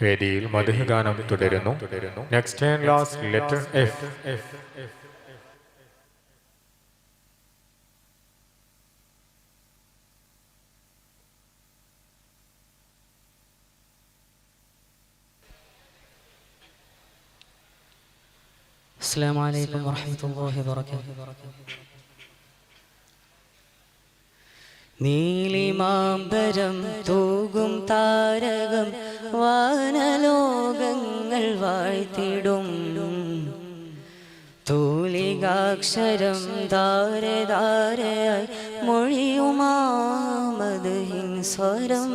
വേദിയിൽ മദ്ഹ് ഗാനം തുടരുന്നു. Next and last letter F. السلام عليكم ورحمة الله وبركاته. നീലിമാംബരം തൂകും താരകം വാനലോകങ്ങൾ വാഴ്ത്തിടും തൂലികാക്ഷരം ധാരധാരയായി മൊഴിയുമാമദ്ഹിൻ സ്വരം.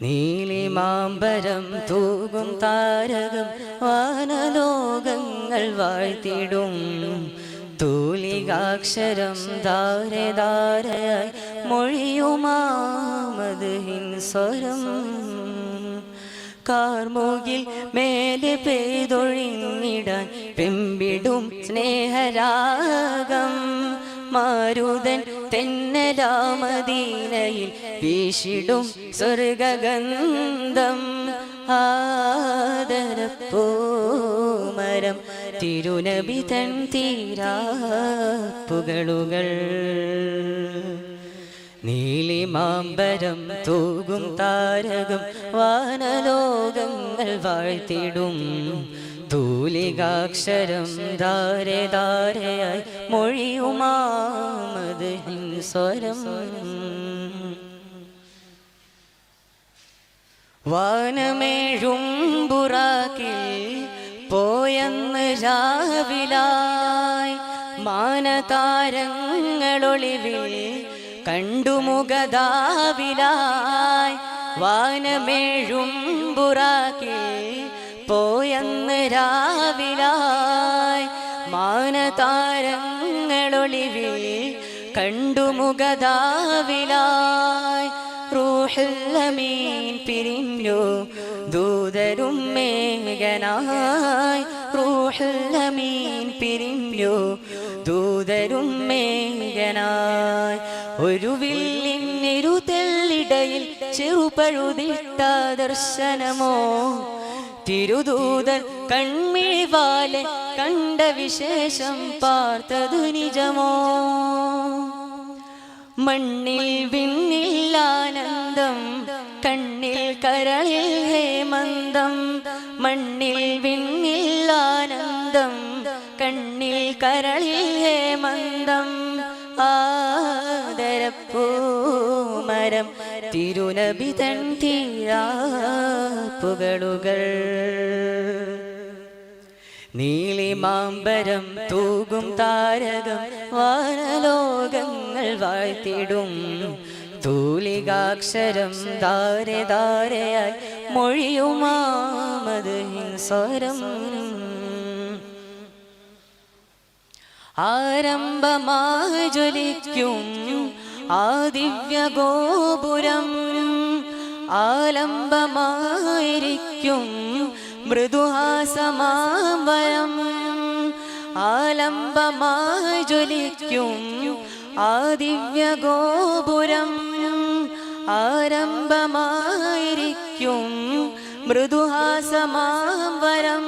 നീലിമാംബരം തൂകും താരകം വാനലോകങ്ങൾ വാഴ്ത്തിടും തൂലികാക്ഷരം ധാരധാരയായി മൊഴിയുമാമദ്ഹിൻ സ്വരം. കാർമുകിൽ മേലെ പെയ്തൊഴിഞ്ഞിടാൻ പെമ്പിടും സ്നേഹരാഗം മാരുതൻ തെന്നലാമദീനയിൽ വീശിടും സ്വർഗഗന്ധം. ആദരപ്പൂമരം തിരുനബി തൻ തീരാപ്പുകളുകൾ. നീലിമാംബരം തൂകും താരകം വാനലോകങ്ങൾ വാഴ്ത്തിടും തൂലികാക്ഷരം ധാരധാരയായി മൊഴിയുമാമദ്ഹിൻ സ്വരം. വാനമേഴും ബുറാക്കിൽ പോയെന്ന് രാവിലായി മാനതാരങ്ങളൊളിവിൽ കണ്ടുമുഖദാവിലായി. വാനമേഴും ബുറാക്കിൽ പോയെന്ന് രാവിലായി മാനതാരങ്ങളൊളിവിൽ കണ്ടുമുഖദാവിലായി. റൂഹുൽ അമീൻ പിരിഞ്ഞു ദൂതരും മേഘനായി. റൂഹുൽ അമീൻ പിരിഞ്ഞു ദൂതരും മേഘനായി. ഒരു വില്ലിനിരുതെല്ലിടയിൽ ചെറുപഴുതിട്ട ദർശനമോ തിരുദൂതൻ കൺമിഴിവാലെ കണ്ട വിശേഷം പാർത്തതു നിജമോ. മണ്ണിൽ വിണ്ണിൽ ആനന്ദം കണ്ണിൽ കരളിൽ ഹേമന്തം. മണ്ണിൽ വിണ്ണിൽ ആനന്ദം കണ്ണിൽ കരളിൽ ഹേമന്തം. ആദരപ്പൂമരം തിരുനബി തൻ തീരാപ്പുകളുകൾ. നീലിമാംബരം തൂകും താരകം വാനലോകങ്ങൾ വാഴ്ത്തിടും തൂലികാക്ഷരം ധാരധാരയായി മൊഴിയുമാമദ്ഹിൻ സ്വരം. ആരംഭമായി ജ്വലിക്കും ആ ദിവ്യ ഗോപുരം ആലംബമായിരിക്കും മൃദുഹാസമാംബരം. ആലംബമായി ജ്വലിക്കും ആ ദിവ്യ ഗോപുരം ആരംഭമായിരിക്കും മൃദുഹാസമാംബരം.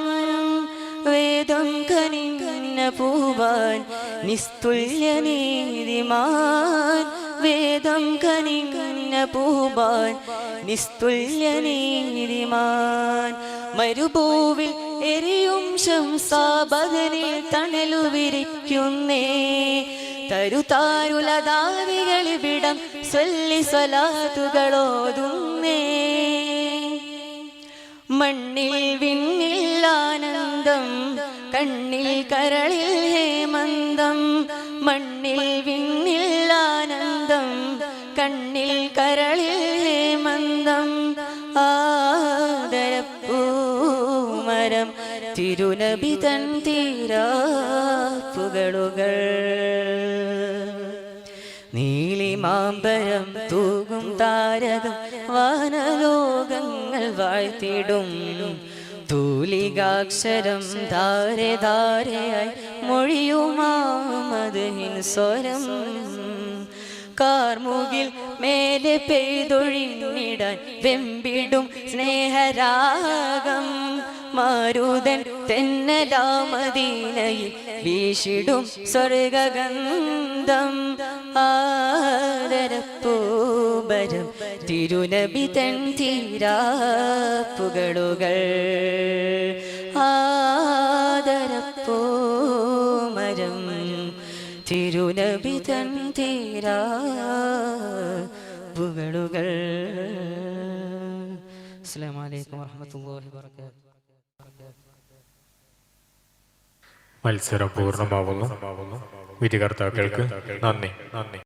വേദം കനിഞ്ഞ പൂവാൻ നിസ്തുല്യ നീതിമാൻ. വേദം കനിഞ്ഞ പൂവാൻ നിസ്തുല്യ നീതിമാൻ. മരുഭൂവിൽ എരിയും ശംസാബദനിൽ തണലു വിരിക്കുന്നേ തരുതാരുലതാവികളിവിടം സ്വല്ലി സ്വലാത്തുകളോതുന്നേ. മണ്ണിൽ വിണ്ണിൽ ആനന്ദം കണ്ണിൽ കരളിൽ ഹേമന്തം. മണ്ണിൽ വിണ്ണിൽ ആനന്ദം കണ്ണിൽ കരളിൽ ഹേമന്തം. ആദരപ്പൂമരം തിരുനബി തൻ തീരാപ്പുകളുകൾ. നീലിമാംബരം തൂകും താരകം വാനലോകങ്ങൾ വാഴ്ത്തിടും തൂലികാക്ഷരം ധാരധാരയായി മൊഴിയുമാമദ്ഹിൻ സ്വരം. കാർമുകിൽ മേലെ പെയ്തൊഴിഞ്ഞിടാൻ വെമ്പിടും സ്നേഹരാഗം മാരുതൻ തെന്നലാമദീനയിൽ വീശിടും സ്വർഗഗന്ധം ആദരപ്പൂബരം തിരുനബി തൻ തീരാപ്പുകളുകൾ ആദരപ്പൂമരം തിരുനബി തൻ തീരാപ്പുകളുകൾ. അസ്സലാമു അലൈക്കും വറഹ്മത്തുള്ളാഹി വബറകാതുഹു. മത്സരം പൂർണ്ണമാവുന്നു. വിധികർത്താക്കൾക്ക് നന്ദി.